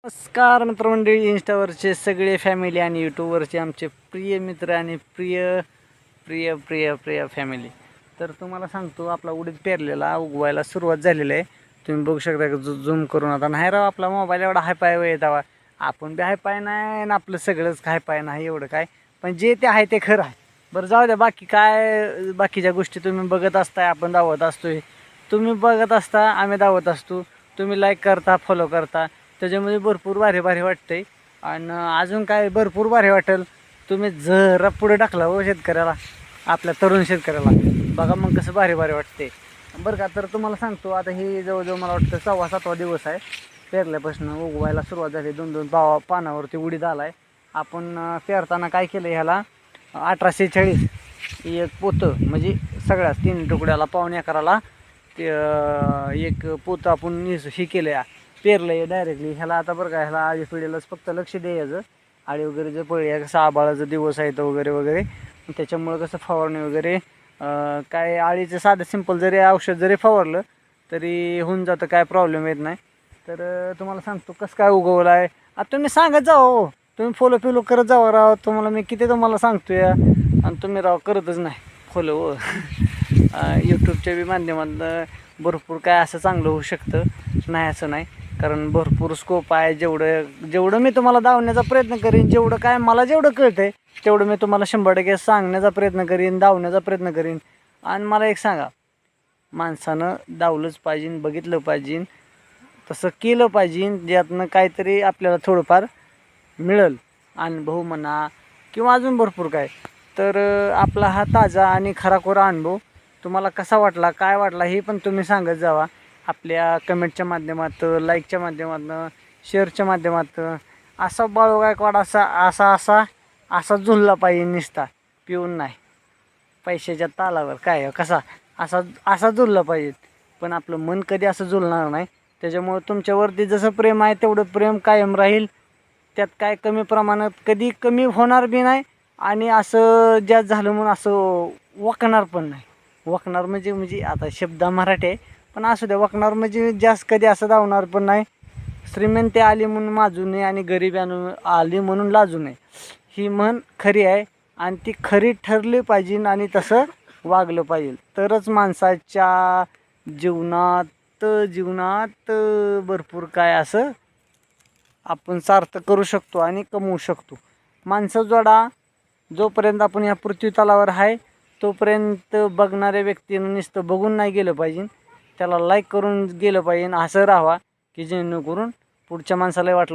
नमस्कार मित्रमंडळी, इंस्टावरचे सगळे फॅमिली आणि यूट्यूबवरचे आमचे प्रिय मित्र आणि प्रिय प्रिय प्रिय प्रिय फॅमिली. तर तुम्हाला सांगतो, आपला उडीद पेरलेला उगवायला सुरुवात झालेली आहे. तुम्ही बघू शकता की झूम करून. आता नाही राव, आपला मोबाईल एवढा हाय पाय येतावा. आपण बी हाय पाय नाही आणि आपलं सगळंच हाय पाय नाही एवढं काय, पण जे ते आहे ते खरं आहे. बरं जाऊ द्या, बाकी काय बाकीच्या गोष्टी तुम्ही बघत असताय, आपण दावत असतोय. तुम्ही बघत असता, आम्ही दावत असतो. तुम्ही लाईक करता, फॉलो करता, त्याच्यामध्ये भरपूर भारी भारी वाटते. आणि अजून काय भरपूर भारी वाटेल, तुम्ही जरा पुढे टाकला हो शेतकऱ्याला, आपल्या तरुण शेतकऱ्याला. बघा मग कसं भारी भारी वाटते बरं का. तर तुम्हाला सांगतो, आता हे जवळजवळ मला वाटतं 6वा-7वा दिवस आहे पेरल्यापासून. उगवायला सुरुवात झाली, 2-2 पानावरती उडीद आला आहे. आपण पेरताना काय केलं, ह्याला 1840 एक पोतं, म्हणजे सगळ्या 3 तुकड्याला 1.25 एकराला ते एक पोतं आपण हे केलं आहे, पेरलं आहे डायरेक्टली. ह्याला आता बरं का, ह्याला आळी पिढीलाच फक्त लक्ष द्यायचं. आळी वगैरे जर पडली, कसं आबाळाचा दिवस आहे तर वगैरे वगैरे, त्याच्यामुळं कसं फवारणी वगैरे काय आळीचं साधं सिंपल जरी औषध जरी फवारलं तरी होऊन जातं, काय प्रॉब्लेम येत नाही. तर तुम्हाला सांगतो कसं काय उगवलं आहे. आता तुम्ही सांगत जा हो, तुम्ही फॉलो करत जावा राव. तुम्हाला मी किती तुम्हाला सांगतो या, आणि तुम्ही राव करतच नाही फॉलो हो. यूट्यूबच्या बी माध्यमातून भरपूर काय असं चांगलं होऊ शकतं, नाही असं नाही. कारण भरपूर स्कोप आहे. जेवढं मी तुम्हाला धावण्याचा प्रयत्न करीन, जेवढं काय मला जेवढं कळतं आहे तेवढं मी तुम्हाला 100% सांगण्याचा प्रयत्न करीन, धावण्याचा प्रयत्न करीन. आणि मला एक सांगा, माणसानं धावलंच पाहिजे, बघितलं पाहिजे, तसं केलं पाहिजे, ज्यातनं काहीतरी आपल्याला थोडंफार मिळेल, अनुभव म्हणा किंवा अजून भरपूर काय. तर आपला हा ताजा आणि खराखोरा अनुभव तुम्हाला कसा वाटला, काय वाटला, हे पण तुम्ही सांगत जावा आपल्या कमेंटच्या माध्यमातून, लाईकच्या माध्यमातून, शेअरच्या माध्यमातून. असा बाळू गायकवाड असा असा असा असा झुलला पाहिजे, निसता पिऊन नाही, पैशाच्या तालावर काय कसा असा असा झुलला पाहिजे. पण आपलं मन कधी असं झुलणार नाही. त्याच्यामुळं तुमच्यावरती जसं प्रेम आहे तेवढं प्रेम कायम राहील. त्यात काय कमी प्रमाणात कधी कमी होणार बी नाही, आणि असं जास्त झालं म्हणून असं वकणार पण नाही. वकणार म्हणजे आता शब्द मराठी आहे, पण असू द्या. वकणार म्हणजे जास्त कधी असं धावणार पण नाही. श्रीमंती आली म्हणून माजू नये आणि गरिबी आली म्हणून लाजू नये, ही म्हण खरी आहे. आणि ती खरी ठरली पाहिजे आणि तसं वागलं पाहिजे, तरच माणसाच्या जीवनात भरपूर काय असं आपण सार्थ करू शकतो आणि कमवू शकतो. माणसं जोडा, जोपर्यंत आपण या पृथ्वी तलावर आहे तोपर्यंत बघणाऱ्या व्यक्तीनं नुसतं बघून नाही गेलं पाहिजे, त्याला लाईक करून गेलं पाहिजे. असं राहावा की जेणेकरून पुढच्या माणसालाही वाटलं